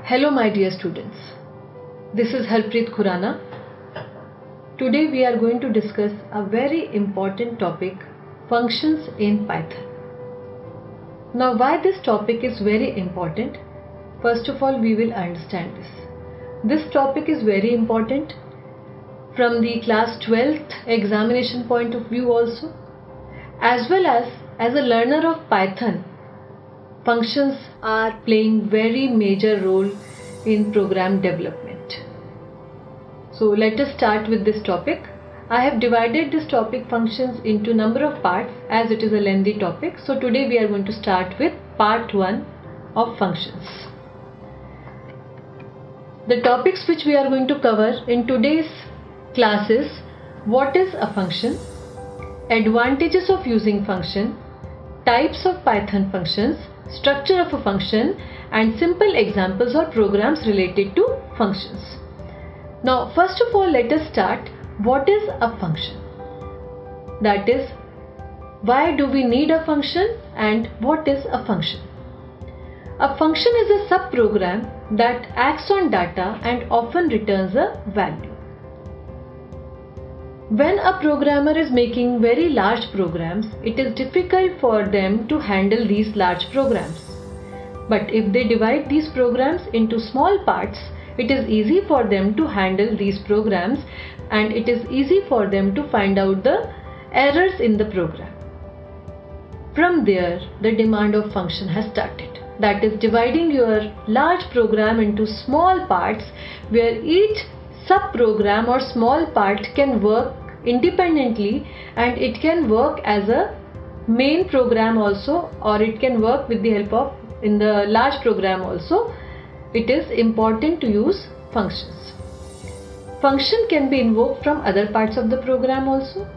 Hello my dear students, this is Harpreet Khurana. Today we are going to discuss a very important topic, functions in Python. Now why this topic is very important? First of all, we will understand this. This topic is very important from the class 12th examination point of view also, as well as a learner of Python. Functions are playing very major role in program development. So let us start with this topic. I have divided this topic functions into number of parts as it is a lengthy topic. So today we are going to start with part 1 of functions. The topics which we are going to cover in today's class is what is a function, advantages of using function, types of Python functions, structure of a function, and simple examples or programs related to functions. Now first of all, let us start what is a function. That is, why do we need a function and what is a function? A function is a subprogram that acts on data and often returns a value. When a programmer is making very large programs, it is difficult for them to handle these large programs. But if they divide these programs into small parts, it is easy for them to handle these programs and it is easy for them to find out the errors in the program. From there, the demand of function has started. That is, dividing your large program into small parts where each subprogram or small part can work independently and it can work as a main program also, or it can work with the help of in the large program also. It is important to use functions. Function can be invoked from other parts of the program also.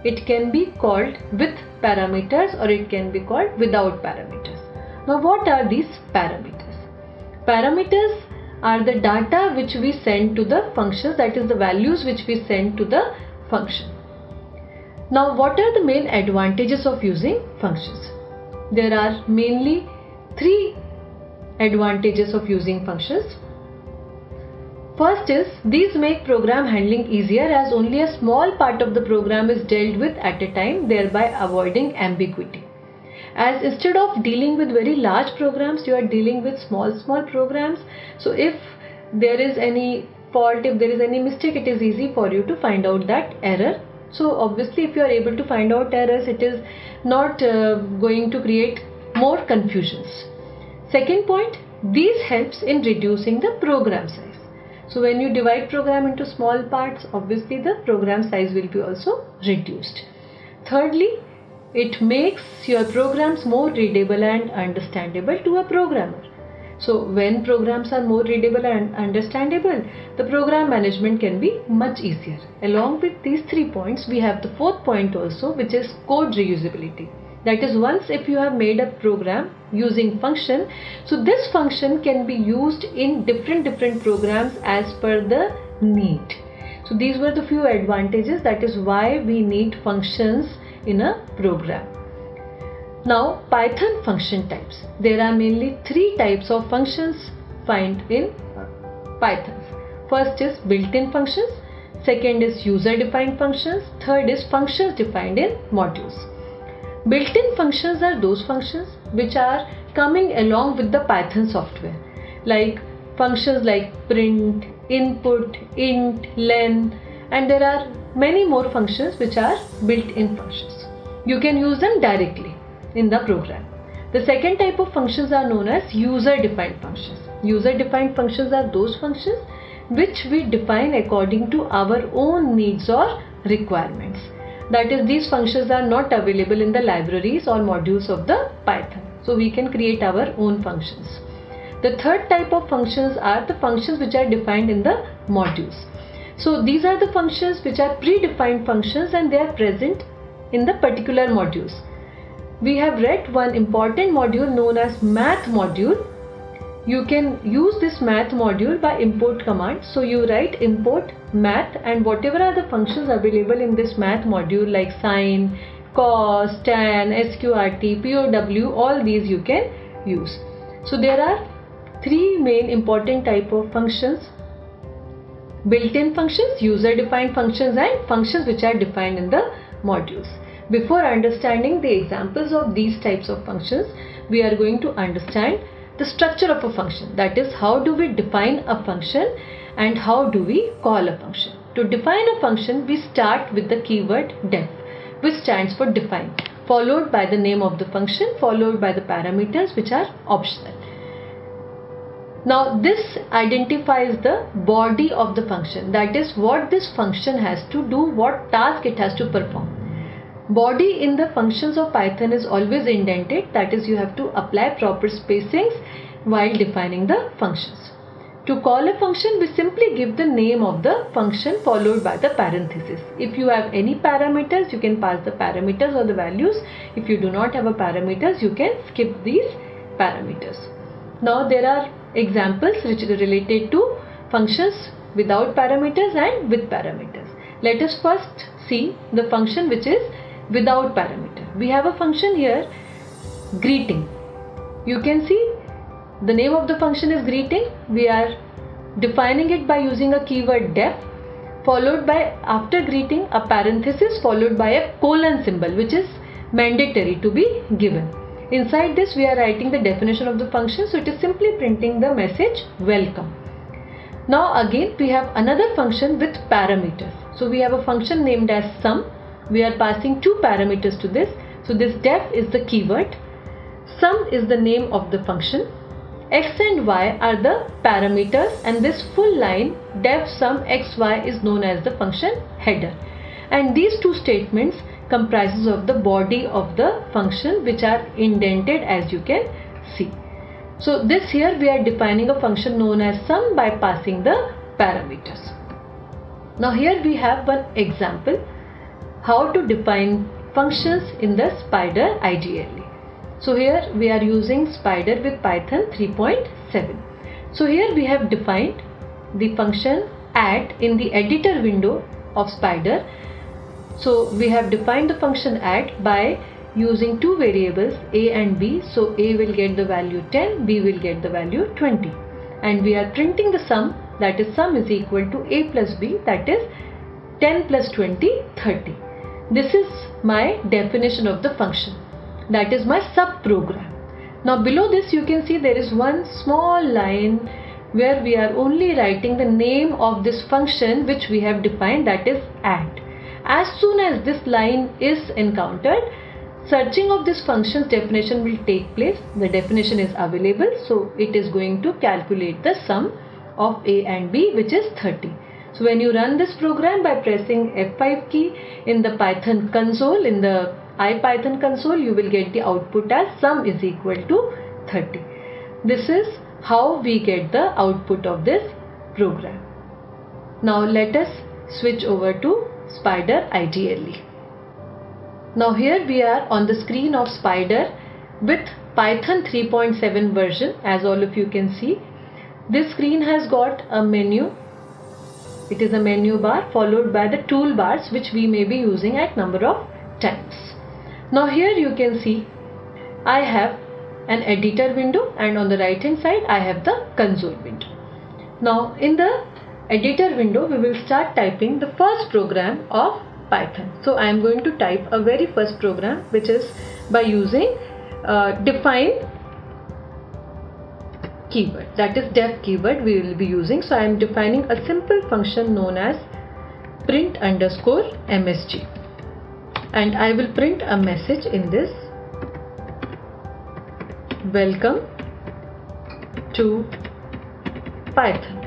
It can be called with parameters or it can be called without parameters. Now what are these parameters? Parameters are the data which we send to the functions, that is the values which we send to the function. Now what are the main advantages of using functions? There are mainly 3 advantages of using functions. First is, these make program handling easier as only a small part of the program is dealt with at a time, thereby avoiding ambiguity. As instead of dealing with very large programs, you are dealing with small programs. So if there is any fault, if there is any mistake, it is easy for you to find out that error. So obviously if you are able to find out errors, it is not going to create more confusions. Second point, these helps in reducing the program size. So when you divide program into small parts, obviously the program size will be also reduced. Thirdly, it makes your programs more readable and understandable to a programmer. So when programs are more readable and understandable, the program management can be much easier. Along with these 3 points, we have the 4th point also, which is code reusability. That is, once if you have made a program using function, so this function can be used in different programs as per the need. So these were the few advantages. That is why we need functions in a program. Now Python function types. There are mainly 3 types of functions found in Python. First is built-in functions, second is user-defined functions, third is functions defined in modules. Built-in functions are those functions which are coming along with the Python software, like functions like print, input, int, len, and there are many more functions which are built-in functions. You can use them directly in the program. The second type of functions are known as user-defined functions. User-defined functions are those functions which we define according to our own needs or requirements. That is, these functions are not available in the libraries or modules of the Python. So we can create our own functions. The third type of functions are the functions which are defined in the modules. So these are the functions which are predefined functions and they are present in the particular modules. We have read one important module known as math module. You can use this math module by import command. So you write import math and whatever are the functions available in this math module like sine, cos, tan, sqrt, pow, all these you can use. So there are three main important type of functions: built-in functions, user-defined functions, and functions which are defined in the modules. Before understanding the examples of these types of functions, we are going to understand the structure of a function. That is, how do we define a function and how do we call a function. To define a function, we start with the keyword def, which stands for define, followed by the name of the function, followed by the parameters which are optional. Now this identifies the body of the function, that is what this function has to do, what task it has to perform. Body in the functions of Python is always indented, that is you have to apply proper spacings while defining the functions. To call a function, we simply give the name of the function followed by the parenthesis. If you have any parameters, you can pass the parameters or the values. If you do not have a parameters, you can skip these parameters. Now there are examples which are related to functions without parameters and with parameters. Let us first see the function which is without parameter. We have a function here, greeting. You can see the name of the function is greeting. We are defining it by using a keyword def, followed by, after greeting, a parenthesis followed by a colon symbol, which is mandatory to be given. Inside this we are writing the definition of the function, so it is simply printing the message welcome. Now again we have another function with parameters. So we have a function named as sum. We are passing two parameters to this. So this def is the keyword, sum is the name of the function, x and y are the parameters, and this full line def sum xy is known as the function header. And these two statements comprises of the body of the function, which are indented as you can see. So this here we are defining a function known as sum by passing the parameters. Now here we have one example how to define functions in the Spyder IDLE. So here we are using Spyder with Python 3.7. So here we have defined the function add in the editor window of Spyder. So we have defined the function add by using two variables a and b. So a will get the value 10, b will get the value 20. And we are printing the sum, that is sum is equal to a plus b, that is 10 plus 20, 30. This is my definition of the function. That is my sub-program. Now below this you can see there is one small line where we are only writing the name of this function which we have defined, that is add. As soon as this line is encountered, searching of this function's definition will take place. The definition is available, so it is going to calculate the sum of a and b, which is 30. So when you run this program by pressing F5 key in the Python console, in the IPython console, you will get the output as sum is equal to 30. This is how we get the output of this program. Now let us switch over to Spyder IDLE. Now here we are on the screen of Spyder with Python 3.7 version, as all of you can see. This screen has got a menu. It is a menu bar followed by the toolbars which we may be using at number of times. Now here you can see I have an editor window, and on the right hand side I have the console window. Now in the editor window we will start typing the first program of Python. So I am going to type a very first program, which is by using define keyword, that is def keyword we will be using. So I am defining a simple function known as print underscore msg, and I will print a message in this: welcome to Python.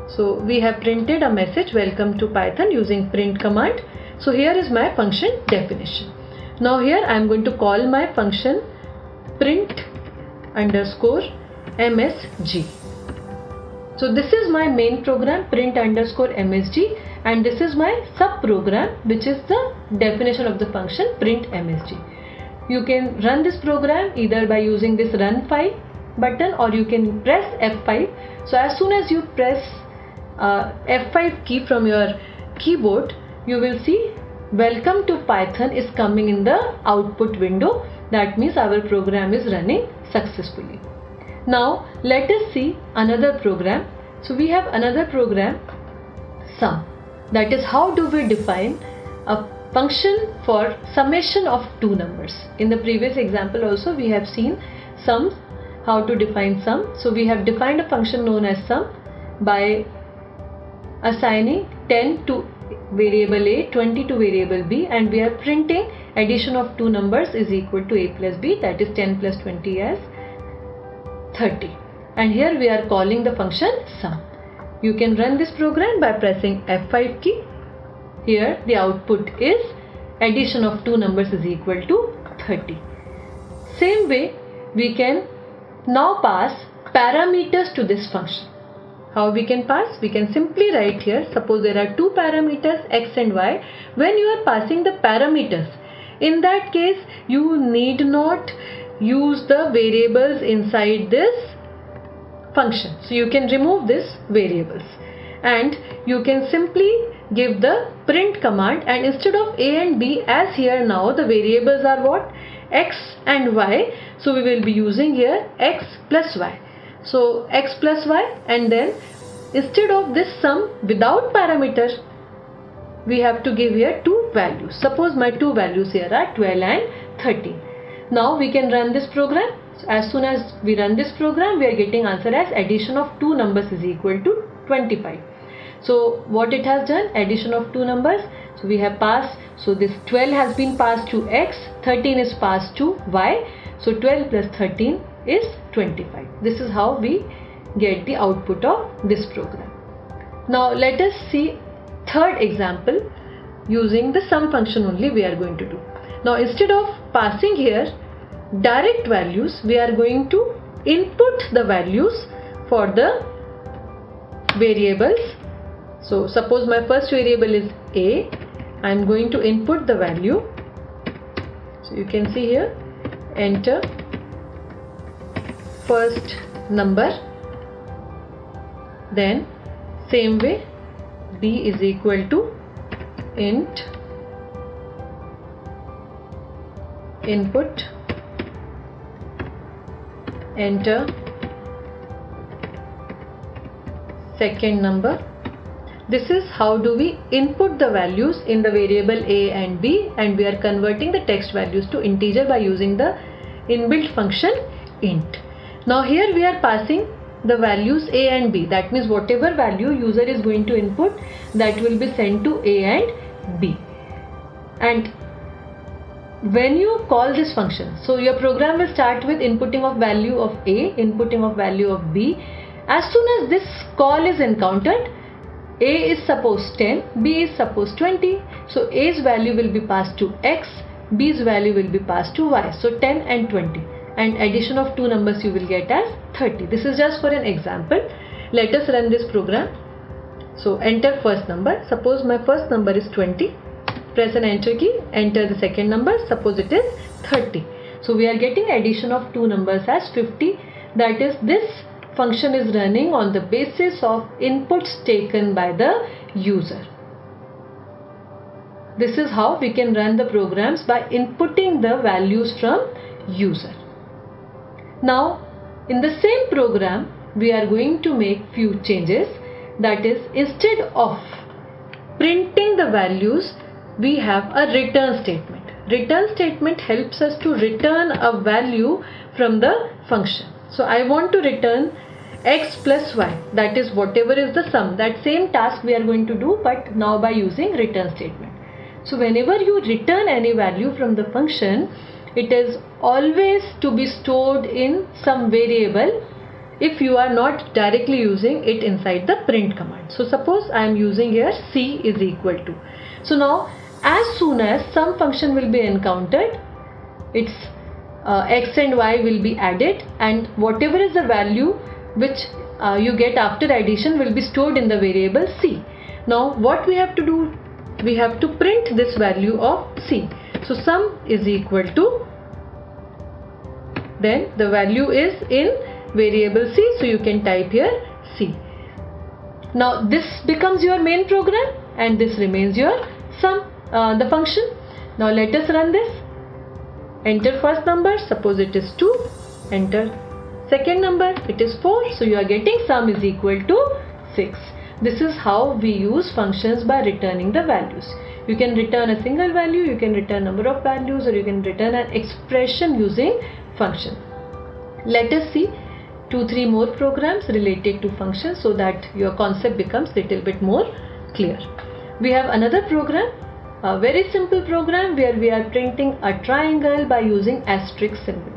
So we have printed a message welcome to Python using print command. So here is my function definition. Now here I am going to call my function print underscore msg. So this is my main program, print underscore msg, and this is my sub program, which is the definition of the function print msg. You can run this program either by using this run file button, or you can press F5. So as soon as you press F5 key from your keyboard, you will see welcome to Python is coming in the output window. That means our program is running successfully. Now let us see another program. So we have another program, sum. That is, how do we define a function for summation of two numbers. In the previous example also we have seen sums, how to define sum. So we have defined a function known as sum by assigning 10 to variable a, 20 to variable b, and we are printing addition of two numbers is equal to a plus b, that is 10 plus 20 as 30. And here we are calling the function sum. You can run this program by pressing F5 key. Here the output is addition of two numbers is equal to 30. Same way we can now pass parameters to this function. How we can pass? We can simply write here, suppose there are two parameters x and y. When you are passing the parameters, in that case you need not use the variables inside this function. So you can remove these variables and you can simply give the print command, and instead of a and b, as here now the variables are what? X and y. So we will be using here x plus y. So x plus y, and then instead of this sum without parameter, we have to give here two values. Suppose my two values here are 12 and 13. Now we can run this program. So as soon as we run this program, we are getting answer as addition of two numbers is equal to 25. So what it has done? Addition of two numbers. So we have passed. So this 12 has been passed to x, 13 is passed to y. So 12 plus 13 is 25. This is how we get the output of this program. Now let us see third example using the sum function only we are going to do. Now instead of passing here direct values, we are going to input the values for the variables. So suppose my first variable is a, I am going to input the value. So you can see here, enter first number, then same way b is equal to int input, enter second number. This is how do we input the values in the variable a and b, and we are converting the text values to integer by using the inbuilt function int. Now here we are passing the values a and b, that means whatever value user is going to input, that will be sent to a and b. And when you call this function, so your program will start with inputting of value of a, inputting of value of b. As soon as this call is encountered, a is suppose 10, b is suppose 20. So a's value will be passed to x, b's value will be passed to y. So 10 and 20, and addition of two numbers you will get as 30. This is just for an example. Let us run this program. So enter first number. Suppose my first number is 20. Press an enter key, enter the second number. Suppose it is 30. So we are getting addition of two numbers as 50. That is, this function is running on the basis of inputs taken by the user. This is how we can run the programs, by inputting the values from user. Now in the same program we are going to make few changes. That is, instead of printing the values, we have a return statement. Return statement helps us to return a value from the function. So I want to return x plus y, that is whatever is the sum. That same task we are going to do, but now by using return statement. So whenever you return any value from the function, it is always to be stored in some variable if you are not directly using it inside the print command. So suppose I am using here c is equal to. So now as soon as some function will be encountered, its x and y will be added, and whatever is the value which you get after addition will be stored in the variable c. Now what we have to do? We have to print this value of c. So sum is equal to, then the value is in variable c, so you can type here c. Now this becomes your main program and this remains your sum, the function. Now let us run this. Enter first number, suppose it is 2, enter second number, it is 4. So you are getting sum is equal to 6. This is how we use functions by returning the values. You can return a single value, you can return number of values, or you can return an expression using function. Let us see 2-3 more programs related to functions so that your concept becomes little bit more clear. We have another program, a very simple program where we are printing a triangle by using asterisk symbol.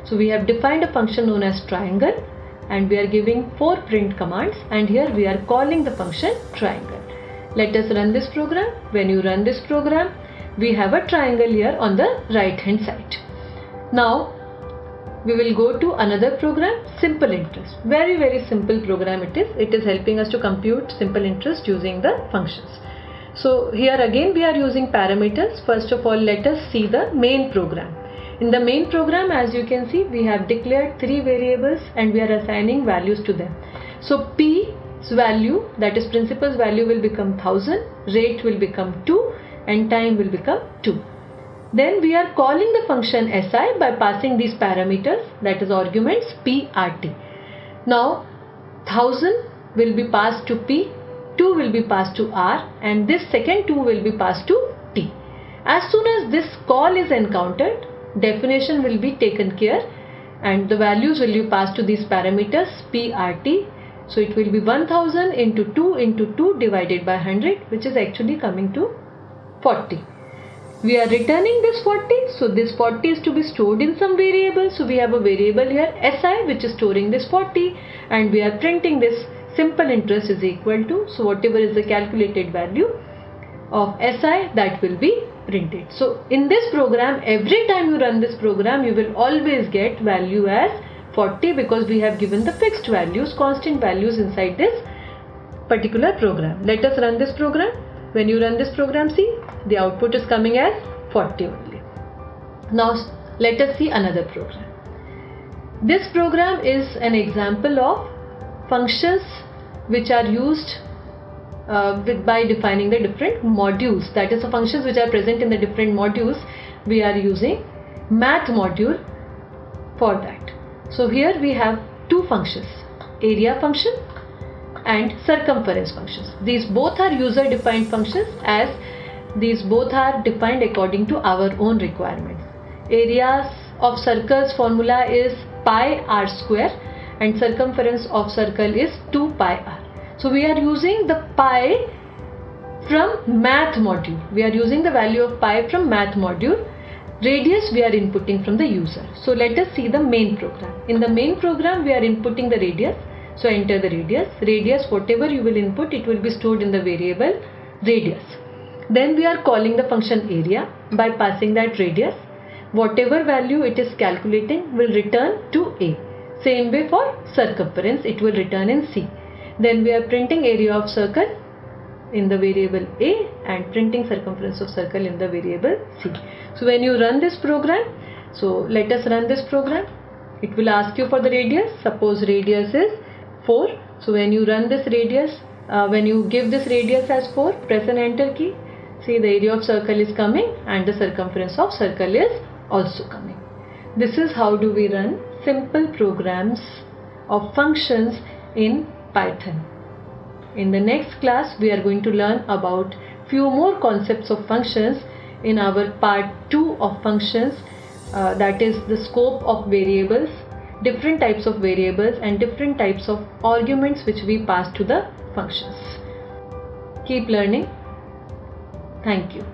So we have defined a function known as triangle and we are giving 4 print commands, and here we are calling the function triangle. Let us run this program. When you run this program, we have a triangle here on the right hand side. Now we will go to another program, simple interest. Very simple program it is. It is helping us to compute simple interest using the functions. So here again we are using parameters. First of all, let us see the main program. In the main program, as you can see, we have declared 3 variables and we are assigning values to them. So P's value, that is principal's value, will become 1000, rate will become 2 and time will become 2. Then we are calling the function SI by passing these parameters, that is arguments P, R, T. Now 1000 will be passed to P, 2 will be passed to R, and this second 2 will be passed to T. As soon as this call is encountered, definition will be taken care and the values will be passed to these parameters P, R, T. So it will be 1000 into 2 divided by 100, which is actually coming to 40. We are returning this 40, so this 40 is to be stored in some variable. So we have a variable here SI which is storing this 40 and we are printing this simple interest is equal to, so whatever is the calculated value of SI, that will be printed. So in this program, every time you run this program, you will always get value as 40 because we have given the fixed values, constant values inside this particular program. Let us run this program. When you run this program, see, the output is coming as 40 only. Now let us see another program. This program is an example of functions which are used by defining the different modules, that is the functions which are present in the different modules. We are using math module for that. So here we have 2 functions, area function and circumference functions. These both are user defined functions as these both are defined according to our own requirements. Areas of circles formula is pi r square and circumference of circle is 2 pi r. So we are using the pi from math module. We are using the value of pi from math module. Radius we are inputting from the user. So let us see the main program. In the main program we are inputting the radius. So enter the radius. Radius, whatever you will input, it will be stored in the variable radius. Then we are calling the function area by passing that radius. Whatever value it is calculating will return to A. Same way for circumference, it will return in C. Then we are printing area of circle in the variable A and printing circumference of circle in the variable C. So when you run this program, so let us run this program. It will ask you for the radius. Suppose radius is 4. So when you run this radius, when you give this radius as 4, press an enter key. See, the area of circle is coming and the circumference of circle is also coming. This is how do we run simple programs of functions in Python. In the next class, we are going to learn about few more concepts of functions in our part 2 of functions, that is the scope of variables, different types of variables and different types of arguments which we pass to the functions. Keep learning. Thank you.